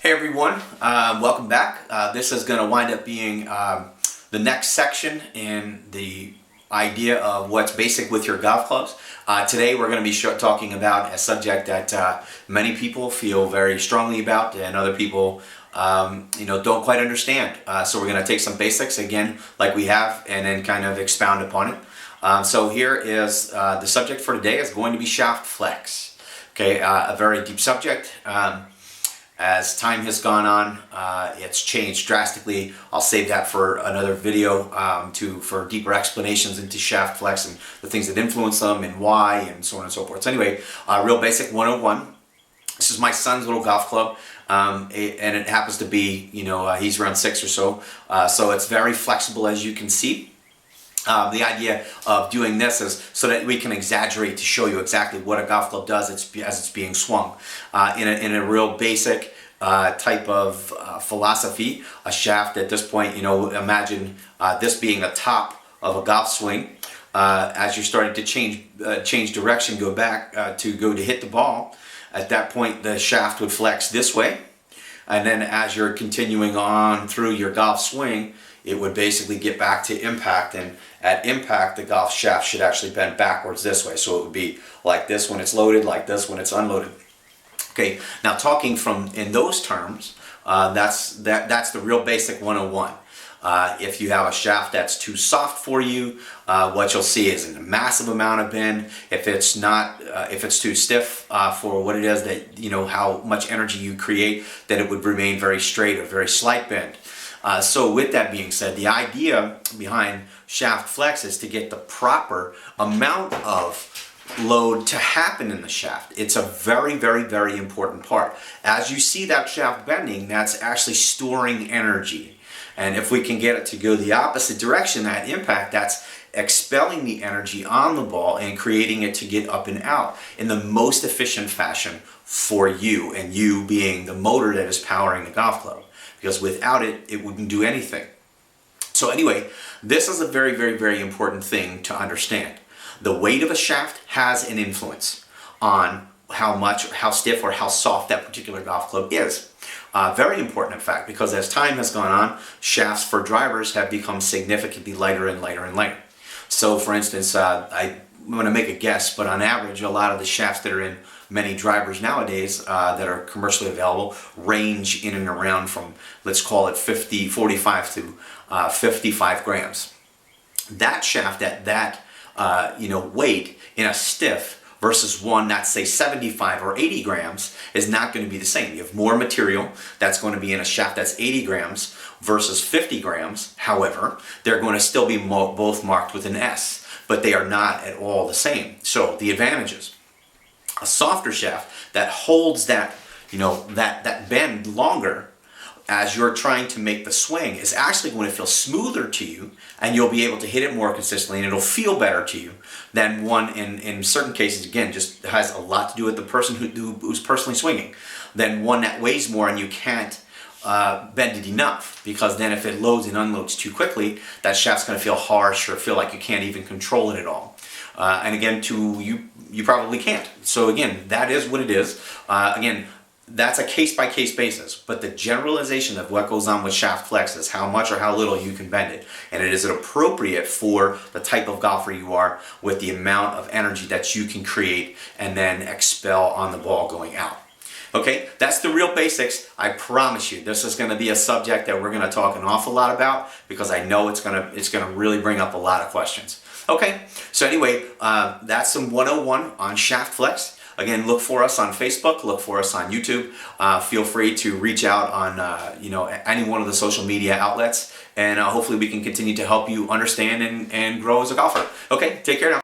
Hey everyone, welcome back. This is going to wind up being the next section in the idea of what's basic with your golf clubs. Today we're going to be talking about a subject that many people feel very strongly about and other people don't quite understand. So we're going to take some basics again like we have and then kind of expound upon it. So here is the subject for today is going to be shaft flex. Okay, a very deep subject. As time has gone on, it's changed drastically. I'll save that for another video for deeper explanations into shaft flex and the things that influence them and why and so on and so forth. So anyway, real basic 101. This is my son's little golf club, and it happens to be, he's around 6 or so. So it's very flexible, as you can see. The idea of doing this is so that we can exaggerate to show you exactly what a golf club does as it's being swung. In a real basic type of philosophy, a shaft at this point, imagine this being the top of a golf swing. As you're starting to change direction, go back to hit the ball. At that point, the shaft would flex this way. And then as you're continuing on through your golf swing, it would basically get back to impact, and at impact the golf shaft should actually bend backwards this way. So it would be like this when it's loaded, like this when it's unloaded. Okay, now talking in those terms, that's the real basic 101. If you have a shaft that's too soft for you, what you'll see is a massive amount of bend. If it's too stiff for what it is that how much energy you create, then it would remain very straight or very slight bend. So with that being said, the idea behind shaft flex is to get the proper amount of load to happen in the shaft. It's a very, very, very important part. As you see that shaft bending, that's actually storing energy. And if we can get it to go the opposite direction, that impact, that's expelling the energy on the ball and creating it to get up and out in the most efficient fashion for you, and you being the motor that is powering the golf club. Because without it, it wouldn't do anything. So anyway, this is a very, very, very important thing to understand. The weight of a shaft has an influence on how stiff or how soft that particular golf club is. Very important, in fact, because as time has gone on, shafts for drivers have become significantly lighter and lighter and lighter. So for instance, I'm going to make a guess, but on average, a lot of the shafts that are in many drivers nowadays that are commercially available range in and around from, let's call it 45 to 55 grams. That shaft at that weight in a stiff versus one that's say 75 or 80 grams is not going to be the same. You have more material that's going to be in a shaft that's 80 grams versus 50 grams. However, they're going to still be both marked with an S, but they are not at all the same. So the advantages: a softer shaft that holds that that bend longer as you're trying to make the swing is actually going to feel smoother to you, and you'll be able to hit it more consistently, and it'll feel better to you than one in certain cases, again, just has a lot to do with the person who's personally swinging, than one that weighs more and you can't bend it enough, because then if it loads and unloads too quickly, that shaft's going to feel harsh or feel like you can't even control it at all. And again, you probably can't. So again, that is what it is. Again, that's a case-by-case basis, but the generalization of what goes on with shaft flex is how much or how little you can bend it, and it is appropriate for the type of golfer you are with the amount of energy that you can create and then expel on the ball going out. Okay, that's the real basics. I promise you, this is going to be a subject that we're going to talk an awful lot about, because I know it's going to really bring up a lot of questions. Okay, so anyway, that's some 101 on shaft flex. Again, look for us on Facebook, look for us on YouTube. Feel free to reach out on any one of the social media outlets, and hopefully we can continue to help you understand and grow as a golfer. Okay, take care now.